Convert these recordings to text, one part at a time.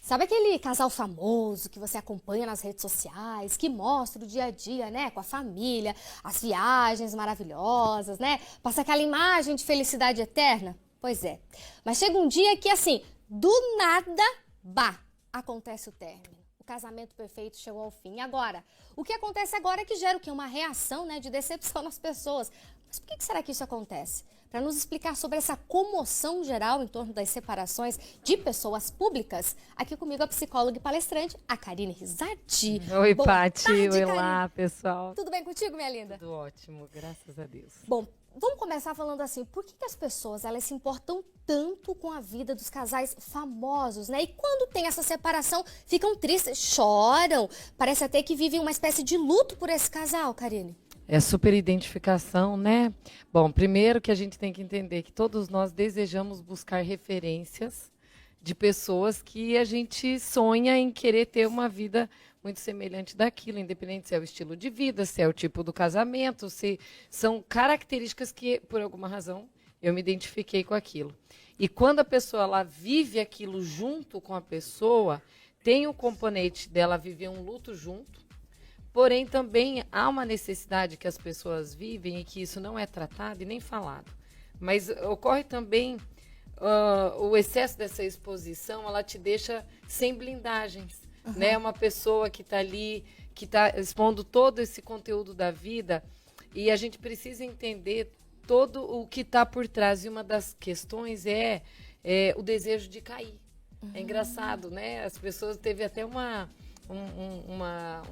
Sabe aquele casal famoso que você acompanha nas redes sociais, que mostra o dia a dia, né, com a família, as viagens maravilhosas, né? Passa aquela imagem de felicidade eterna? Pois é. Mas chega um dia que, assim, do nada, acontece o término. O casamento perfeito chegou ao fim. E agora? O que acontece agora é que gera o quê? Uma reação, né, de decepção nas pessoas. Mas por que será que isso acontece? Para nos explicar sobre essa comoção geral em torno das separações de pessoas públicas, aqui comigo a psicóloga e palestrante, a Karine Rizardi. Oi, Boa Paty. tarde, Oi Karine. lá, pessoal. Tudo bem contigo, minha linda? Tudo ótimo, graças a Deus. Bom, vamos começar falando assim, por que as pessoas elas se importam tanto com a vida dos casais famosos, né? E quando tem essa separação, ficam tristes, choram, parece até que vivem uma espécie de luto por esse casal, Karine. É super identificação, né? Bom, primeiro que a gente tem que entender que todos nós desejamos buscar referências de pessoas que a gente sonha em querer ter uma vida muito semelhante daquilo, independente se é o estilo de vida, se é o tipo do casamento, se são características que, por alguma razão, eu me identifiquei com aquilo. E quando a pessoa ela vive aquilo junto com a pessoa, tem o componente dela viver um luto junto. Porém, também há uma necessidade que as pessoas vivem e que isso não é tratado e nem falado. Mas ocorre também o excesso dessa exposição, ela te deixa sem blindagens. Né? Uma pessoa que está ali, que está expondo todo esse conteúdo da vida, e a gente precisa entender todo o que está por trás. E uma das questões é o desejo de cair. É engraçado, né? As pessoas teve até um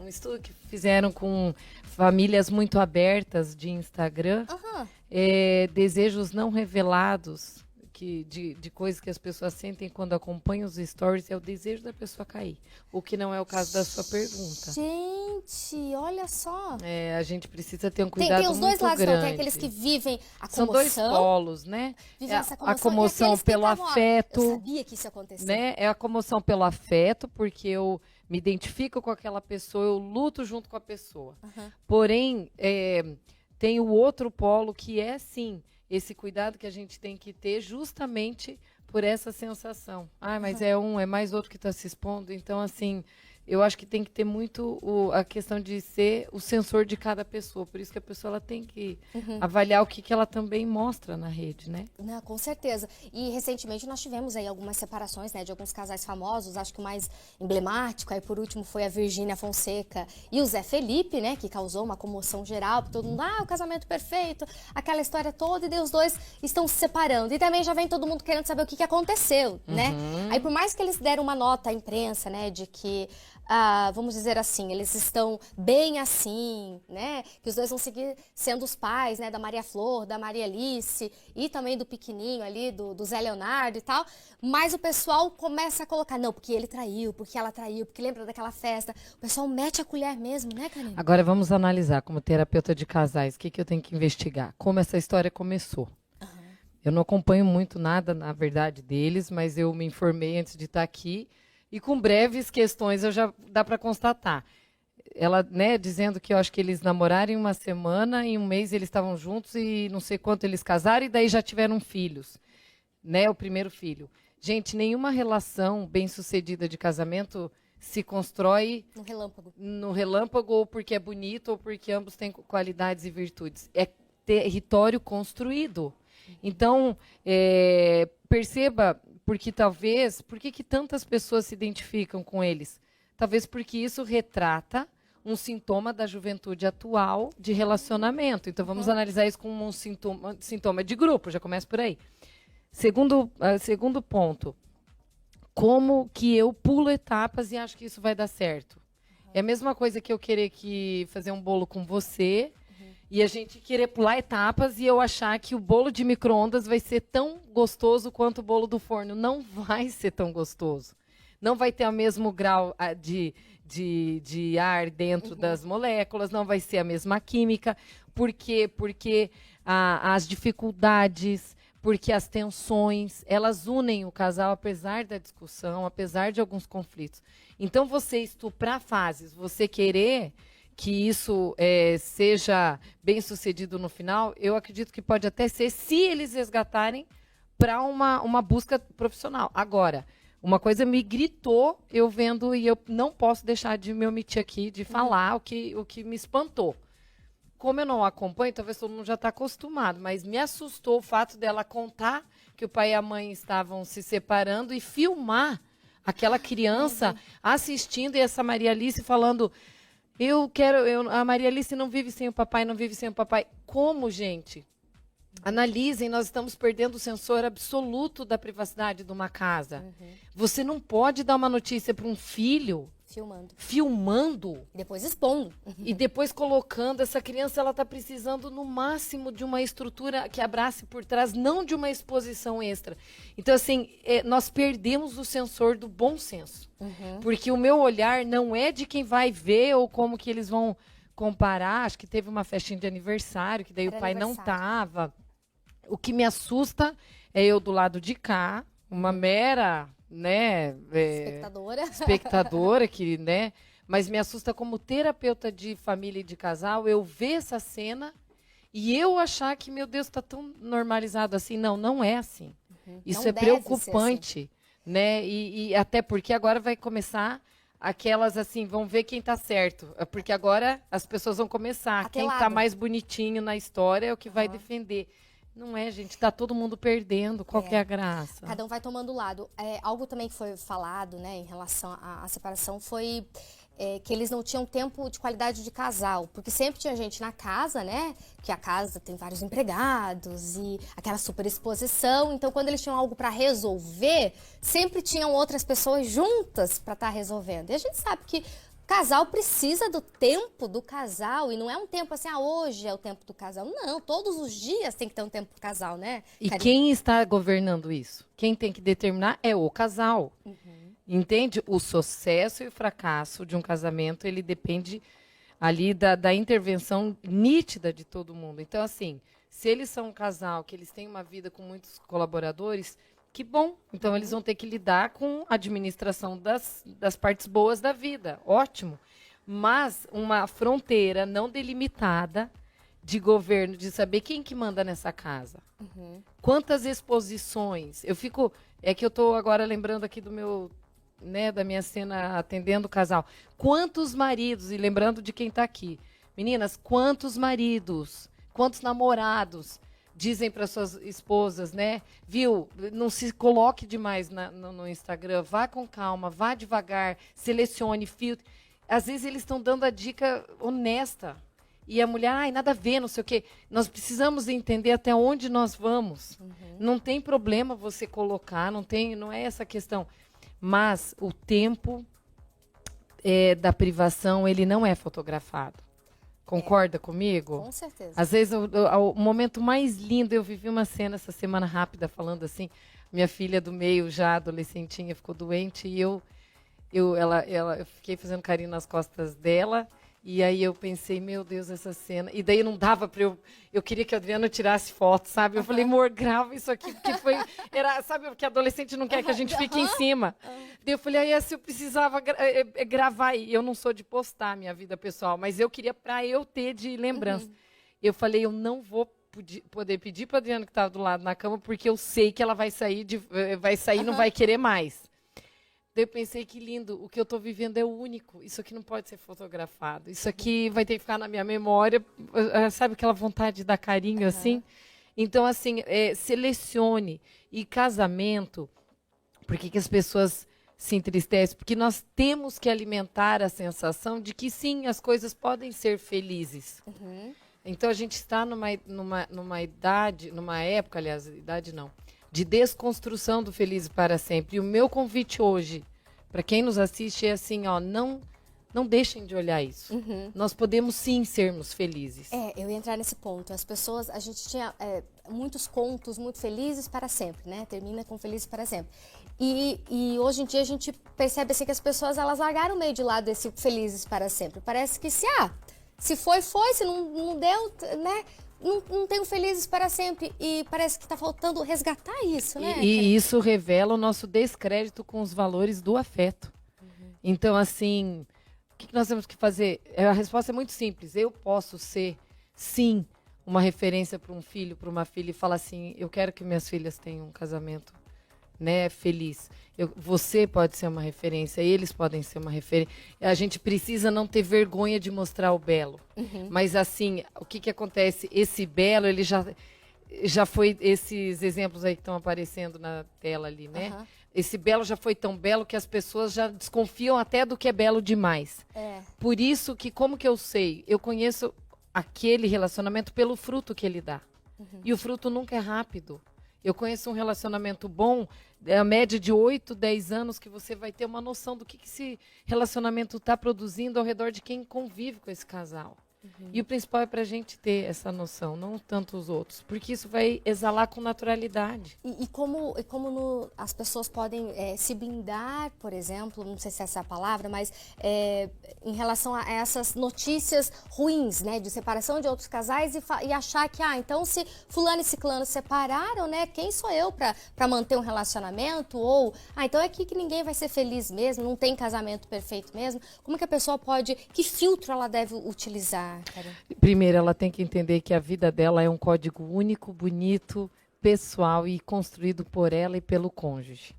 estudo que fizeram com famílias muito abertas de Instagram, desejos não revelados de coisas que as pessoas sentem quando acompanham os stories, é o desejo da pessoa cair, o que não é o caso da sua pergunta. Gente, olha só. A gente precisa ter um cuidado tem os dois muito lados, grande. então, tem aqueles que vivem a São comoção. dois polos, né? Vivem essa A comoção pelo afeto. Eu sabia que isso ia acontecer. Né? É a comoção pelo afeto, porque eu me identifico com aquela pessoa, eu luto junto com a pessoa. Porém, tem o outro polo que é, sim, esse cuidado que a gente tem que ter justamente por essa sensação. Mas é mais outro que está se expondo. Então, assim, eu acho que tem que ter muito a questão de ser o sensor de cada pessoa. Por isso que a pessoa ela tem que avaliar o que ela também mostra na rede, né? Não, com certeza. E recentemente nós tivemos aí algumas separações, né, de alguns casais famosos. Acho que o mais emblemático aí por último foi a Virgínia Fonseca e o Zé Felipe, né, que causou uma comoção geral, porque todo mundo, o casamento perfeito, aquela história toda, e daí os dois estão se separando. E também já vem todo mundo querendo saber o que aconteceu, né? Aí por mais que eles deram uma nota à imprensa, né, de que vamos dizer assim, eles estão bem assim, né? Que os dois vão seguir sendo os pais, né? Da Maria Flor, da Maria Alice e também do pequenininho ali, do Zé Leonardo e tal. Mas o pessoal começa a colocar, não, porque ele traiu, porque ela traiu, porque lembra daquela festa. O pessoal mete a colher mesmo, né, Karine? Agora vamos analisar, como terapeuta de casais, o que eu tenho que investigar? Como essa história começou. Eu não acompanho muito nada, na verdade, deles, mas eu me informei antes de estar aqui. E com breves questões eu já dá para constatar. Ela, né, dizendo que eu acho que eles namoraram em uma semana, em um mês eles estavam juntos e não sei quanto eles casaram e daí já tiveram filhos, né, o primeiro filho. Gente, nenhuma relação bem-sucedida de casamento se constrói no relâmpago ou porque é bonito ou porque ambos têm qualidades e virtudes. É território construído. Então, perceba, por que tantas pessoas se identificam com eles? Talvez porque isso retrata um sintoma da juventude atual de relacionamento. Então, vamos analisar isso como um sintoma de grupo, já começa por aí. Segundo ponto, como que eu pulo etapas e acho que isso vai dar certo? É a mesma coisa que eu querer fazer um bolo com você, e a gente querer pular etapas e eu achar que o bolo de micro-ondas vai ser tão gostoso quanto o bolo do forno. Não vai ser tão gostoso. Não vai ter o mesmo grau de ar dentro das moléculas, não vai ser a mesma química. Por quê? Porque as dificuldades, porque as tensões, elas unem o casal apesar da discussão, apesar de alguns conflitos. Então, você estuprar fases, você querer que isso seja bem sucedido no final, eu acredito que pode até ser se eles resgatarem para uma busca profissional. Agora, Uma coisa me gritou, eu vendo, e eu não posso deixar de me omitir aqui, de falar o que me espantou. Como eu não acompanho, talvez todo mundo já está acostumado, mas me assustou o fato dela contar que o pai e a mãe estavam se separando e filmar aquela criança assistindo e essa Maria Alice falando, a Maria Alice não vive sem o papai, não vive sem o papai. Como, gente? Analisem, nós estamos perdendo o sensor absoluto da privacidade de uma casa. Você não pode dar uma notícia para um filho filmando E depois expondo. e depois colocando. Essa criança, ela está precisando no máximo de uma estrutura que abrace por trás, não de uma exposição extra. Então, assim, nós perdemos o sensor do bom senso. Porque o meu olhar não é de quem vai ver ou como que eles vão comparar. Acho que teve uma festinha de aniversário, que daí o pai não estava. O que me assusta é eu do lado de cá, uma mera, né, espectadora que, né, mas me assusta como terapeuta de família e de casal, eu ver essa cena e eu achar que, meu Deus, está tão normalizado assim. Não, não é assim. Isso Não é deve preocupante, ser né? E até porque agora vai começar aquelas assim, vão ver quem está certo, porque agora as pessoas vão começar. Quem está mais bonitinho na história é o que vai defender. Não é, gente, tá todo mundo perdendo, qual que é a graça? Cada um vai tomando lado. Algo também que foi falado, né, em relação à separação foi que eles não tinham tempo de qualidade de casal, porque sempre tinha gente na casa, né, que a casa tem vários empregados e aquela super exposição, então quando eles tinham algo para resolver, sempre tinham outras pessoas juntas para estar resolvendo. E a gente sabe que casal precisa do tempo do casal, e não é um tempo assim, hoje é o tempo do casal. Não, todos os dias tem que ter um tempo do casal, né? E quem está governando isso? Quem tem que determinar é o casal. Entende? O sucesso e o fracasso de um casamento, ele depende ali da intervenção nítida de todo mundo. Então, assim, se eles são um casal, que eles têm uma vida com muitos colaboradores, que bom. Então, eles vão ter que lidar com a administração das partes boas da vida. Ótimo. Mas uma fronteira não delimitada de governo, de saber quem que manda nessa casa. Quantas exposições. É que eu estou agora lembrando aqui do meu, né, da minha cena atendendo o casal. Quantos maridos, e lembrando de quem está aqui. Meninas, quantos maridos, quantos namorados dizem para suas esposas, né? Viu? Não se coloque demais no Instagram. Vá com calma, vá devagar, selecione, filtre. Às vezes eles estão dando a dica honesta. E a mulher, nada a ver, não sei o quê. Nós precisamos entender até onde nós vamos. Não tem problema você colocar, não é essa questão. Mas o tempo da privação, ele não é fotografado. Concorda comigo? Com certeza. Às vezes, o momento mais lindo, eu vivi uma cena essa semana rápida, falando assim, minha filha do meio, já adolescentinha, ficou doente, e eu fiquei fazendo carinho nas costas dela, e aí eu pensei, meu Deus, essa cena. E daí não dava para eu queria que a Adriana tirasse foto, sabe? Eu falei, amor, grava isso aqui, porque sabe, porque adolescente não quer que a gente fique em cima. Daí eu falei, se eu precisava gravar, e eu não sou de postar a minha vida pessoal, mas eu queria para eu ter de lembrança. Eu falei, eu não vou poder pedir para a Adriana que estava do lado na cama, porque eu sei que ela vai sair e não vai querer mais. Daí eu pensei, que lindo, o que eu estou vivendo é único, isso aqui não pode ser fotografado, isso aqui vai ter que ficar na minha memória, sabe aquela vontade de dar carinho assim? Então, assim, selecione. E casamento, por que as pessoas se entristecem? Porque nós temos que alimentar a sensação de que sim, as coisas podem ser felizes. Então, a gente está numa época, aliás, idade não, de desconstrução do Felizes para Sempre. E o meu convite hoje, para quem nos assiste, é assim, não deixem de olhar isso. Nós podemos sim sermos felizes. Eu ia entrar nesse ponto. As pessoas, a gente tinha muitos contos muito felizes para sempre, né? Termina com felizes para sempre. E hoje em dia a gente percebe assim, que as pessoas, elas largaram meio de lado esse felizes para sempre. Parece que se foi, se não deu, né? Não tenho felizes para sempre. E parece que está faltando resgatar isso, né? E isso revela o nosso descrédito com os valores do afeto. Então, assim, o que nós temos que fazer? A resposta é muito simples. Eu posso ser, sim, uma referência para um filho, para uma filha, e falar assim, eu quero que minhas filhas tenham um casamento, né, feliz. Você pode ser uma referência, eles podem ser uma referência. A gente precisa não ter vergonha de mostrar o belo. Mas, assim, o que acontece? Esse belo, ele já foi, esses exemplos aí que estão aparecendo na tela ali, né? Esse belo já foi tão belo que as pessoas já desconfiam até do que é belo demais. Por isso que, como que eu sei? Eu conheço aquele relacionamento pelo fruto que ele dá. E o fruto nunca é rápido. Eu conheço um relacionamento bom, a média de 8, 10 anos, que você vai ter uma noção do que esse relacionamento está produzindo ao redor de quem convive com esse casal. E o principal é para a gente ter essa noção, não tanto os outros, porque isso vai exalar com naturalidade. E como as pessoas podem se blindar, por exemplo, não sei se essa é a palavra, mas em relação a essas notícias ruins, né, de separação de outros casais e achar que, então se fulano e ciclano separaram, né, quem sou eu para manter um relacionamento? Ou, então é aqui que ninguém vai ser feliz mesmo, não tem casamento perfeito mesmo. Como que a pessoa pode, que filtro ela deve utilizar? Primeiro, ela tem que entender que a vida dela é um código único, bonito, pessoal e construído por ela e pelo cônjuge.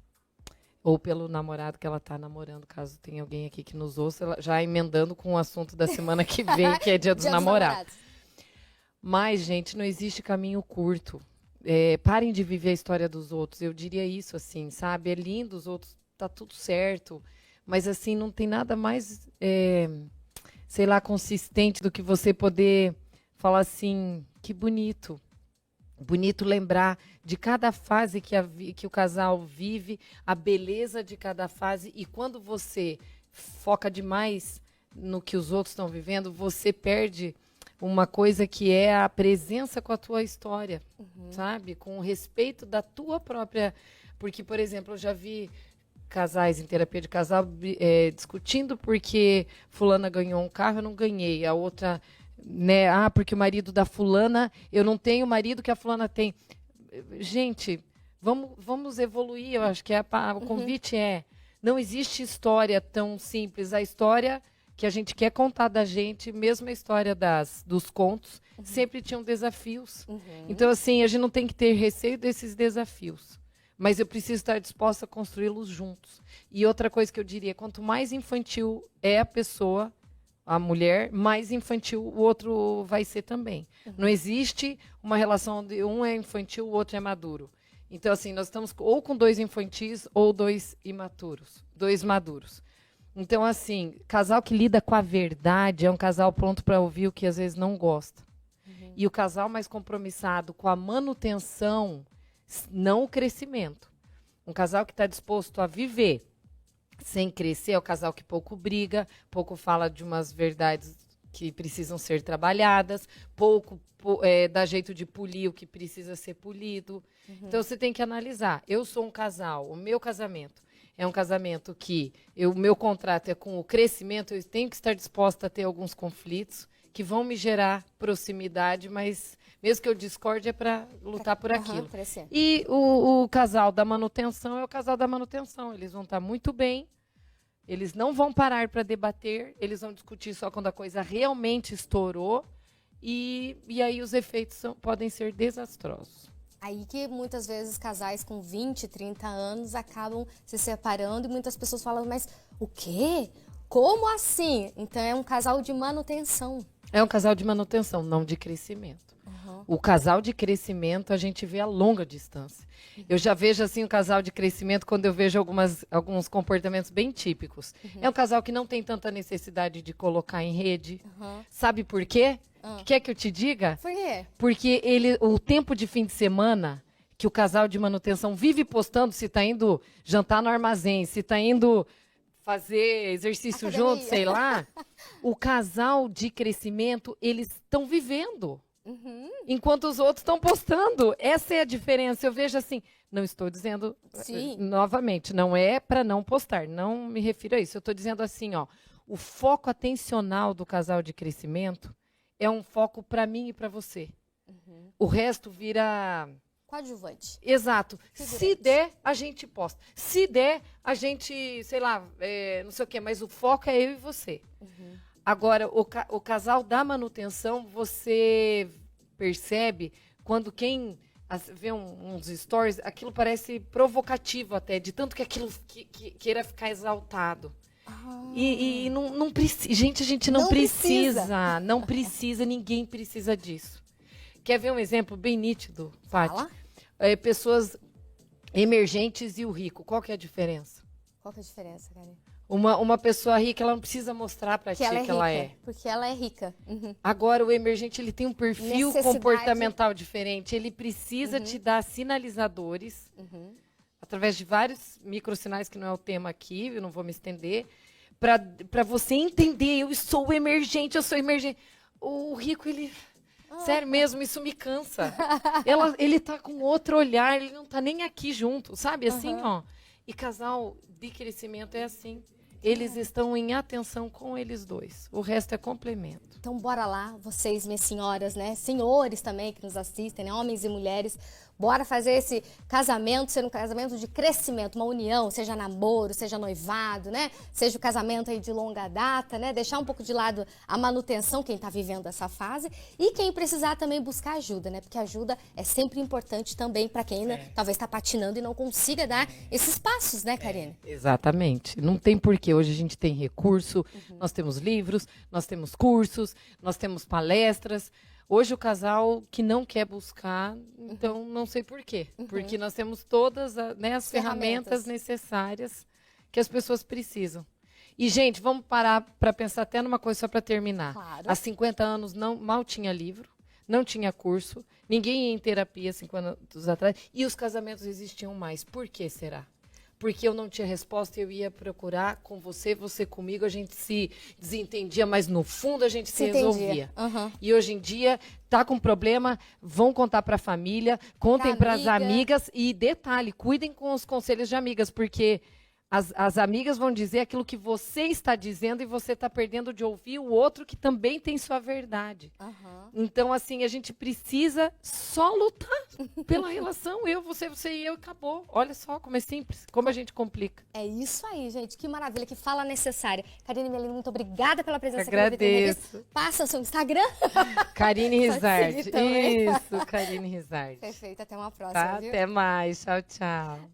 Ou pelo namorado que ela está namorando, caso tenha alguém aqui que nos ouça, já emendando com o assunto da semana que vem, que é Dia dos Namorados. Mas, gente, não existe caminho curto. Parem de viver a história dos outros. Eu diria isso, assim, sabe? É lindo, os outros, tá tudo certo. Mas, assim, não tem nada mais... sei lá, consistente do que você poder falar assim, que bonito. Bonito lembrar de cada fase que o casal vive, a beleza de cada fase. E quando você foca demais no que os outros estão vivendo, você perde uma coisa que é a presença com a tua história, sabe? Com o respeito da tua própria... Porque, por exemplo, eu já vi... casais em terapia de casal discutindo porque fulana ganhou um carro, eu não ganhei. A outra, né, porque o marido da fulana, eu não tenho o marido que a fulana tem. Gente, vamos evoluir, eu acho que o convite não existe história tão simples. A história que a gente quer contar da gente, mesmo a história dos contos, sempre tinham desafios. Então, assim, a gente não tem que ter receio desses desafios. Mas eu preciso estar disposta a construí-los juntos. E outra coisa que eu diria, quanto mais infantil é a pessoa, a mulher, mais infantil o outro vai ser também. Não existe uma relação onde um é infantil, o outro é maduro. Então, assim, nós estamos ou com 2 infantis ou 2 imaturos, 2 maduros. Então, assim, casal que lida com a verdade é um casal pronto para ouvir o que às vezes não gosta. E o casal mais compromissado com a manutenção, não o crescimento. Um casal que está disposto a viver sem crescer é o casal que pouco briga, pouco fala de umas verdades que precisam ser trabalhadas, pouco dá jeito de polir o que precisa ser polido. Então, você tem que analisar. Eu sou um casal, o meu casamento é um casamento que o meu contrato é com o crescimento, eu tenho que estar disposta a ter alguns conflitos que vão me gerar proximidade, mas mesmo que eu discorde é para lutar por aquilo. E o casal da manutenção é o casal da manutenção. Eles vão estar muito bem, eles não vão parar para debater, eles vão discutir só quando a coisa realmente estourou, e aí os efeitos podem ser desastrosos. Aí que muitas vezes casais com 20, 30 anos acabam se separando e muitas pessoas falam, mas o quê? Como assim? Então é um casal de manutenção. É um casal de manutenção, não de crescimento. O casal de crescimento a gente vê a longa distância. Eu já vejo assim um casal de crescimento quando eu vejo alguns comportamentos bem típicos. É um casal que não tem tanta necessidade de colocar em rede. Sabe por quê? Quer que eu te diga? Por quê? Porque o tempo de fim de semana que o casal de manutenção vive postando se está indo jantar no armazém, se está indo fazer exercício junto, sei lá. O casal de crescimento, eles estão vivendo. Enquanto os outros estão postando. Essa é a diferença. Eu vejo assim, não estou dizendo, novamente, não é para não postar, não me refiro a isso. Eu estou dizendo assim, o foco atencional do casal de crescimento é um foco para mim e para você. O resto vira... coadjuvante. Exato. Se der, a gente posta. Se der, a gente, sei lá, não sei o quê, mas o foco é eu e você. Agora, o casal da manutenção, você percebe quando quem vê uns stories, aquilo parece provocativo até, de tanto que aquilo queira ficar exaltado. E não precisa. Gente, a gente não precisa. Não precisa, ninguém precisa disso. Quer ver um exemplo bem nítido, Paty? Pessoas emergentes e o rico. Qual que é a diferença? Qual que é a diferença, Karine? Uma pessoa rica, ela não precisa mostrar para ti que ela é. Porque ela é rica. Uhum. Agora, o emergente, ele tem um perfil comportamental diferente. Ele precisa te dar sinalizadores, através de vários microsinais, que não é o tema aqui, eu não vou me estender, para você entender, eu sou emergente, eu sou emergente. O rico, ele... Sério mesmo, isso me cansa. Ele tá com outro olhar, ele não tá nem aqui junto, sabe? Assim, ó. E casal de crescimento é assim. Eles estão em atenção com eles dois. O resto é complemento. Então, bora lá, vocês, minhas senhoras, né? Senhores também que nos assistem, né? Homens e mulheres. Bora fazer esse casamento ser um casamento de crescimento, uma união, seja namoro, seja noivado, né? Seja o casamento aí de longa data, né? Deixar um pouco de lado a manutenção, quem tá vivendo essa fase. E quem precisar também buscar ajuda, né? Porque ajuda é sempre importante também para quem talvez está patinando e não consiga dar esses passos, né, Karine? Exatamente. Não tem porquê. Hoje a gente tem recurso, nós temos livros, nós temos cursos, nós temos palestras. Hoje o casal que não quer buscar, então não sei por quê. Porque nós temos todas as ferramentas necessárias que as pessoas precisam. E, gente, vamos parar para pensar até numa coisa só para terminar. Claro. Há 50 anos mal tinha livro, não tinha curso, ninguém ia em terapia 50 anos atrás, e os casamentos existiam mais. Por que será? Porque eu não tinha resposta, eu ia procurar com você, você comigo, a gente se desentendia, mas no fundo a gente se resolvia. E hoje em dia, tá com problema, vão contar para a família, contem para as amigas e detalhe, cuidem com os conselhos de amigas, porque as amigas vão dizer aquilo que você está dizendo e você está perdendo de ouvir o outro que também tem sua verdade. Então, assim, a gente precisa só lutar pela relação. Eu, você e eu, acabou. Olha só como é simples, como a gente complica. É isso aí, gente. Que maravilha, que fala necessária. Karine Melino, muito obrigada pela presença aqui. Agradeço. Passa o seu Instagram. Karine Rizardi. Isso, Karine Rizardi. Perfeito, até uma próxima. Tá, viu? até mais. Tchau, tchau.